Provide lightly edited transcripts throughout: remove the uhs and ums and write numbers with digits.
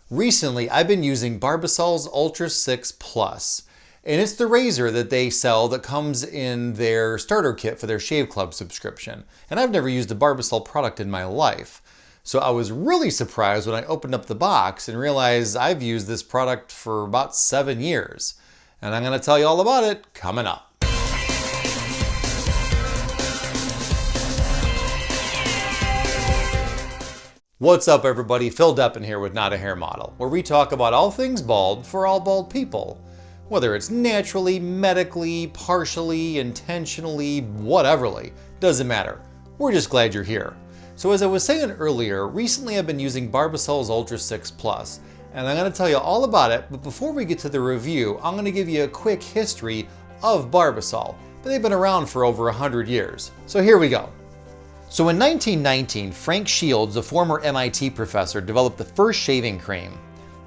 Recently, I've been using Barbasol's Ultra 6 Plus, and it's the razor that they sell that comes in their starter kit for their Shave Club subscription. And I've never used a Barbasol product in my life. So I was really surprised when I opened up the box and realized I've used this product for about 7 years. And I'm going to tell you all about it coming up. What's up everybody, Phil Deppen here with Not a Hair Model, where we talk about all things bald for all bald people. Whether it's naturally, medically, partially, intentionally, whateverly, doesn't matter. We're just glad you're here. So as I was saying earlier, recently I've been using Barbasol's Ultra 6 Plus, and I'm going to tell you all about it, but before we get to the review, I'm going to give you a quick history of Barbasol. They've been around for over 100 years. So here we go. So in 1919, Frank Shields, a former MIT professor, developed the first shaving cream.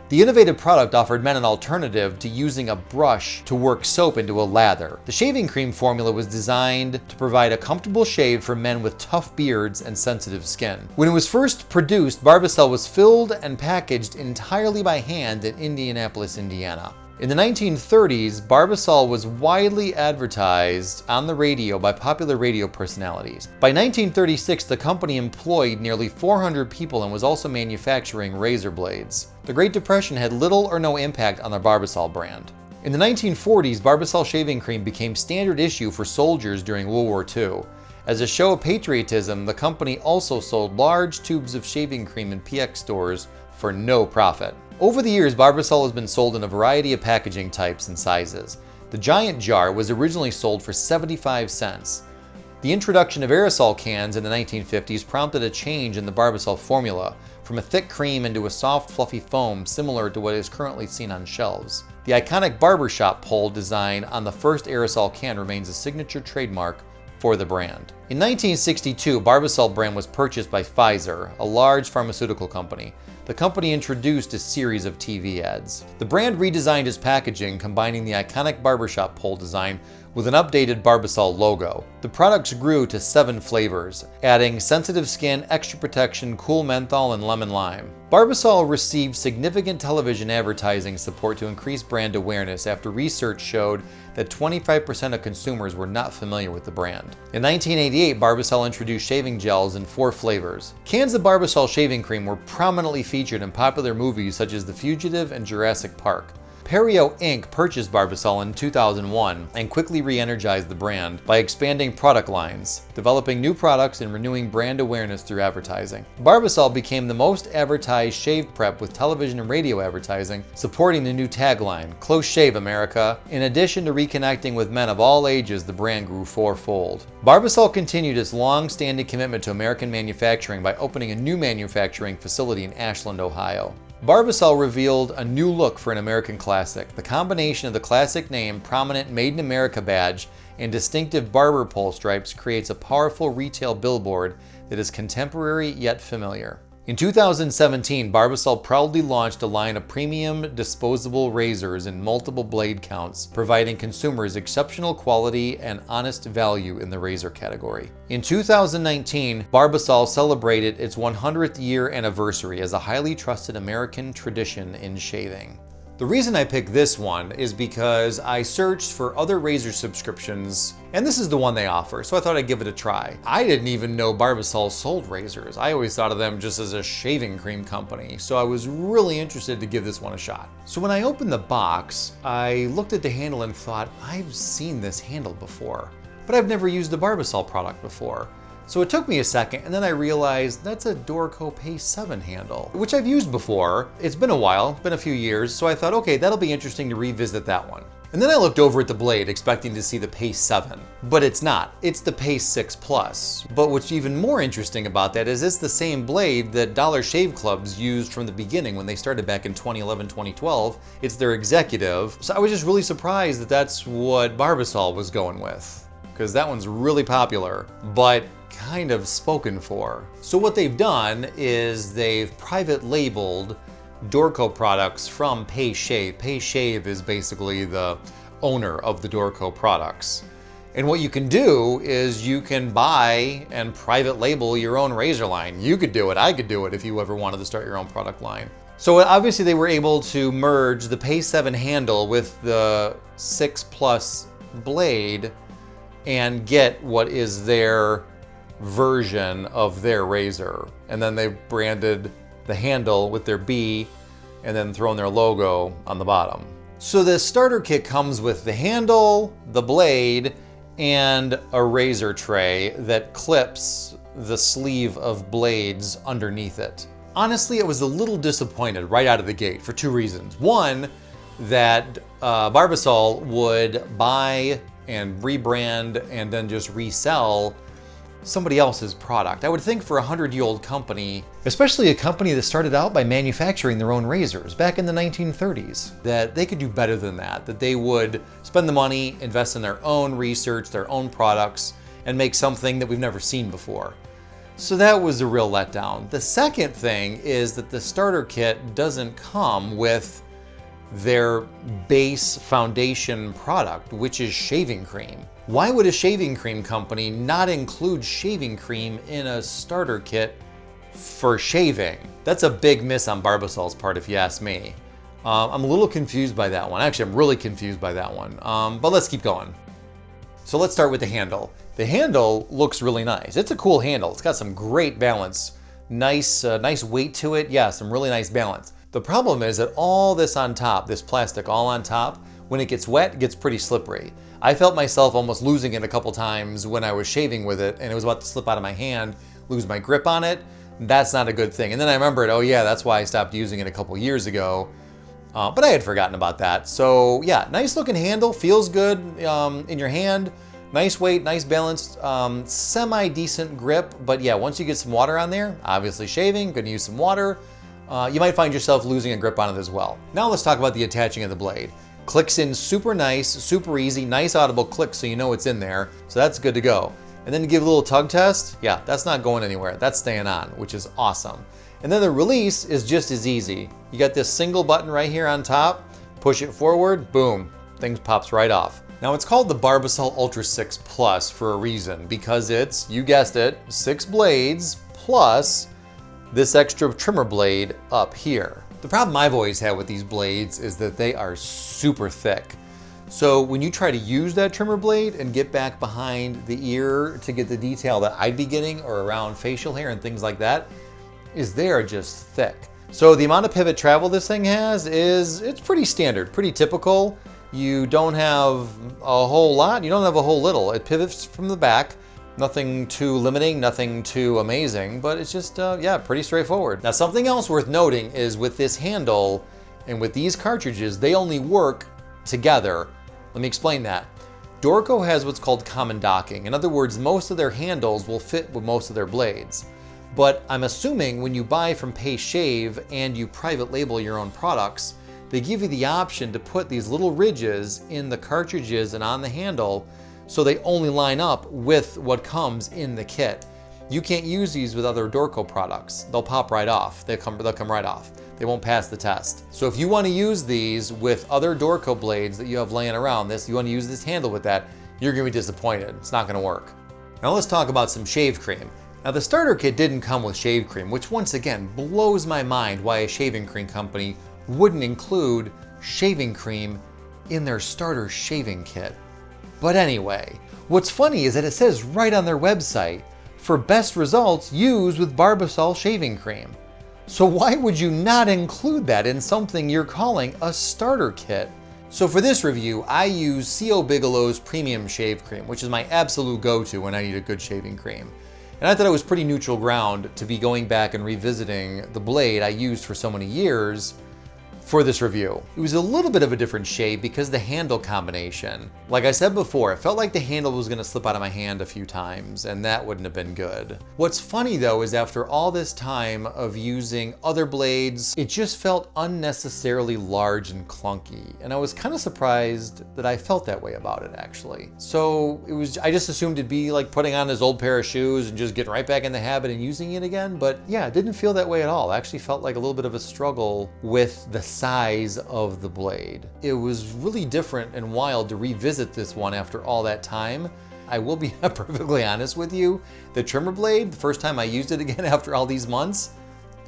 The innovative product offered men an alternative to using a brush to work soap into a lather. The shaving cream formula was designed to provide a comfortable shave for men with tough beards and sensitive skin. When it was first produced, Barbasol was filled and packaged entirely by hand in Indianapolis, Indiana. In the 1930s, Barbasol was widely advertised on the radio by popular radio personalities. By 1936, the company employed nearly 400 people and was also manufacturing razor blades. The Great Depression had little or no impact on the Barbasol brand. In the 1940s, Barbasol shaving cream became standard issue for soldiers during World War II. As a show of patriotism, the company also sold large tubes of shaving cream in PX stores for no profit. Over the years, Barbasol has been sold in a variety of packaging types and sizes. The giant jar was originally sold for 75 cents. The introduction of aerosol cans in the 1950s prompted a change in the Barbasol formula, from a thick cream into a soft, fluffy foam similar to what is currently seen on shelves. The iconic barbershop pole design on the first aerosol can remains a signature trademark for the brand. In 1962, Barbasol brand was purchased by Pfizer, a large pharmaceutical company. The company introduced a series of TV ads. The brand redesigned its packaging, combining the iconic barbershop pole design with an updated Barbasol logo. The products grew to 7 flavors, adding sensitive skin, extra protection, cool menthol, and lemon lime. Barbasol received significant television advertising support to increase brand awareness after research showed that 25% of consumers were not familiar with the brand. In 1988, Barbasol introduced shaving gels in 4 flavors. Cans of Barbasol shaving cream were prominently featured in popular movies such as The Fugitive and Jurassic Park. Perio Inc. purchased Barbasol in 2001 and quickly re-energized the brand by expanding product lines, developing new products, and renewing brand awareness through advertising. Barbasol became the most advertised shave prep with television and radio advertising, supporting the new tagline, "Close Shave America." In addition to reconnecting with men of all ages, the brand grew 4-fold. Barbasol continued its long-standing commitment to American manufacturing by opening a new manufacturing facility in Ashland, Ohio. Barbasol revealed a new look for an American classic. The combination of the classic name, prominent Made in America badge, and distinctive barber pole stripes creates a powerful retail billboard that is contemporary yet familiar. In 2017, Barbasol proudly launched a line of premium disposable razors in multiple blade counts, providing consumers exceptional quality and honest value in the razor category. In 2019, Barbasol celebrated its 100th year anniversary as a highly trusted American tradition in shaving. The reason I picked this one is because I searched for other razor subscriptions, and this is the one they offer, so I thought I'd give it a try. I didn't even know Barbasol sold razors. I always thought of them just as a shaving cream company, so I was really interested to give this one a shot. So when I opened the box, I looked at the handle and thought, I've seen this handle before, but I've never used a Barbasol product before. So it took me a second, and then I realized that's a Dorco Pace 7 handle, which I've used before. It's been a while, been a few years, so I thought, okay, that'll be interesting to revisit that one. And then I looked over at the blade, expecting to see the Pace 7, but it's not. It's the Pace 6 Plus. But what's even more interesting about that is it's the same blade that Dollar Shave Clubs used from the beginning when they started back in 2011, 2012. It's their executive. So I was just really surprised that that's what Barbasol was going with, because that one's really popular, but kind of spoken for. So what they've done is they've private labeled Dorco products from Pace Shave. Pace Shave is basically the owner of the Dorco products. And what you can do is you can buy and private label your own razor line. You could do it, I could do it if you ever wanted to start your own product line. So obviously they were able to merge the Pace 7 handle with the 6 Plus blade and get what is their version of their razor. And then they branded the handle with their B and then thrown their logo on the bottom. So the starter kit comes with the handle, the blade, and a razor tray that clips the sleeve of blades underneath it. Honestly, I was a little disappointed right out of the gate for two reasons. One, that Barbasol would buy and rebrand and then just resell somebody else's product. I would think for a 100-year-old company, especially a company that started out by manufacturing their own razors back in the 1930s, that they could do better than that, that they would spend the money, invest in their own research, their own products, and make something that we've never seen before. So that was a real letdown. The second thing is that the starter kit doesn't come with their base foundation product, which is shaving cream. Why would a shaving cream company not include shaving cream in a starter kit for shaving? That's a big miss on Barbasol's part, if you ask me. I'm a little confused by that one. Actually, I'm really confused by that one. But let's keep going. So let's start with the handle. The handle looks really nice. It's a cool handle. It's got some great balance. Nice weight to it. Yeah, some really nice balance. The problem is that all this on top, this plastic all on top, when it gets wet, it gets pretty slippery. I felt myself almost losing it a couple times when I was shaving with it and it was about to slip out of my hand, lose my grip on it. That's not a good thing. And then I remembered, oh yeah, that's why I stopped using it a couple years ago. But I had forgotten about that. So yeah, nice looking handle, feels good in your hand. Nice weight, nice balance, semi-decent grip. But yeah, once you get some water on there, obviously shaving, gonna use some water. You might find yourself losing a grip on it as well. Now let's talk about the attaching of the blade. Clicks in super nice, super easy, nice audible click so you know it's in there. So that's good to go. And then to give a little tug test, yeah, that's not going anywhere. That's staying on, which is awesome. And then the release is just as easy. You got this single button right here on top, push it forward, boom, things pops right off. Now it's called the Barbasol Ultra 6 Plus for a reason, because it's, you guessed it, 6 blades plus this extra trimmer blade up here. The problem I've always had with these blades is that they are super thick. So when you try to use that trimmer blade and get back behind the ear to get the detail that I'd be getting or around facial hair and things like that, they are just thick. So the amount of pivot travel this thing has it's pretty standard, pretty typical. You don't have a whole lot, you don't have a whole little. It pivots from the back. Nothing too limiting, nothing too amazing, but it's just, yeah, pretty straightforward. Now, something else worth noting is with this handle and with these cartridges, they only work together. Let me explain that. Dorco has what's called common docking. In other words, most of their handles will fit with most of their blades. But I'm assuming when you buy from Pace Shave and you private label your own products, they give you the option to put these little ridges in the cartridges and on the handle so they only line up with what comes in the kit. You can't use these with other Dorco products. They'll pop right off. They'll come right off. They won't pass the test. So if you want to use these with other Dorco blades that you have laying around you want to use this handle with that, you're going to be disappointed. It's not going to work. Now let's talk about some shave cream. Now the starter kit didn't come with shave cream, which once again blows my mind why a shaving cream company wouldn't include shaving cream in their starter shaving kit. But anyway, what's funny is that it says right on their website, for best results, use with Barbasol shaving cream. So why would you not include that in something you're calling a starter kit? So for this review, I use C.O. Bigelow's Premium Shave Cream, which is my absolute go-to when I need a good shaving cream. And I thought it was pretty neutral ground to be going back and revisiting the blade I used for so many years for this review. It was a little bit of a different shade because the handle combination. Like I said before, it felt like the handle was gonna slip out of my hand a few times, and that wouldn't have been good. What's funny though is after all this time of using other blades, it just felt unnecessarily large and clunky. And I was kind of surprised that I felt that way about it actually. So I just assumed it'd be like putting on this old pair of shoes and just getting right back in the habit and using it again. But yeah, it didn't feel that way at all. It actually felt like a little bit of a struggle with the size of the blade. It was really different and wild to revisit this one after all that time. I will be perfectly honest with you, the trimmer blade, the first time I used it again after all these months,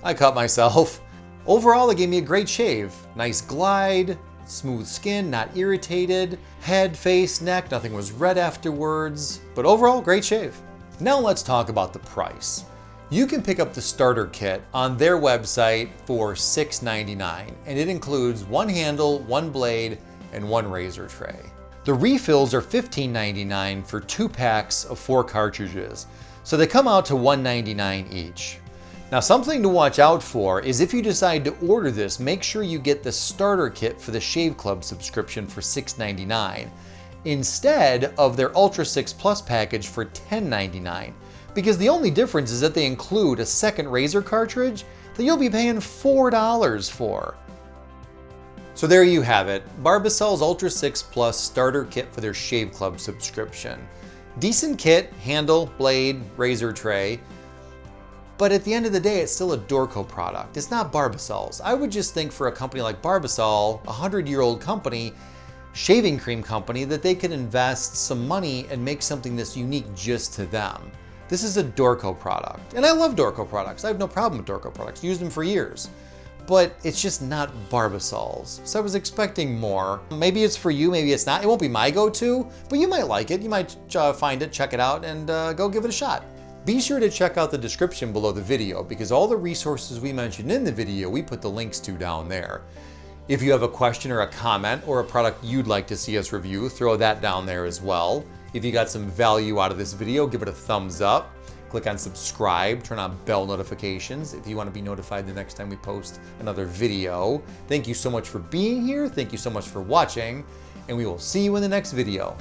I cut myself. Overall, they gave me a great shave. Nice glide, smooth skin, not irritated, head, face, neck, nothing was red afterwards, but overall, great shave. Now let's talk about the price. You can pick up the starter kit on their website for $6.99, and it includes one handle, one blade, and one razor tray. The refills are $15.99 for 2 packs of 4 cartridges, so they come out to $1.99 each. Now, something to watch out for is if you decide to order this, make sure you get the starter kit for the Shave Club subscription for $6.99 instead of their Ultra 6 Plus package for $10.99, because the only difference is that they include a second razor cartridge that you'll be paying $4 for. So there you have it, Barbasol's Ultra 6 Plus starter kit for their Shave Club subscription. Decent kit, handle, blade, razor tray, but at the end of the day, it's still a Dorco product. It's not Barbasol's. I would just think for a company like Barbasol, a 100-year-old company, shaving cream company, that they could invest some money and make something that's unique just to them. This is a Dorco product, and I love Dorco products. I have no problem with Dorco products, used them for years, but it's just not Barbasol's. So I was expecting more. Maybe it's for you, maybe it's not. It won't be my go-to, but you might like it. You might find it, check it out, and go give it a shot. Be sure to check out the description below the video, because all the resources we mentioned in the video, we put the links to down there. If you have a question or a comment or a product you'd like to see us review, throw that down there as well. If you got some value out of this video, give it a thumbs up. Click on subscribe, turn on bell notifications if you want to be notified the next time we post another video. Thank you so much for being here. Thank you so much for watching, and we will see you in the next video.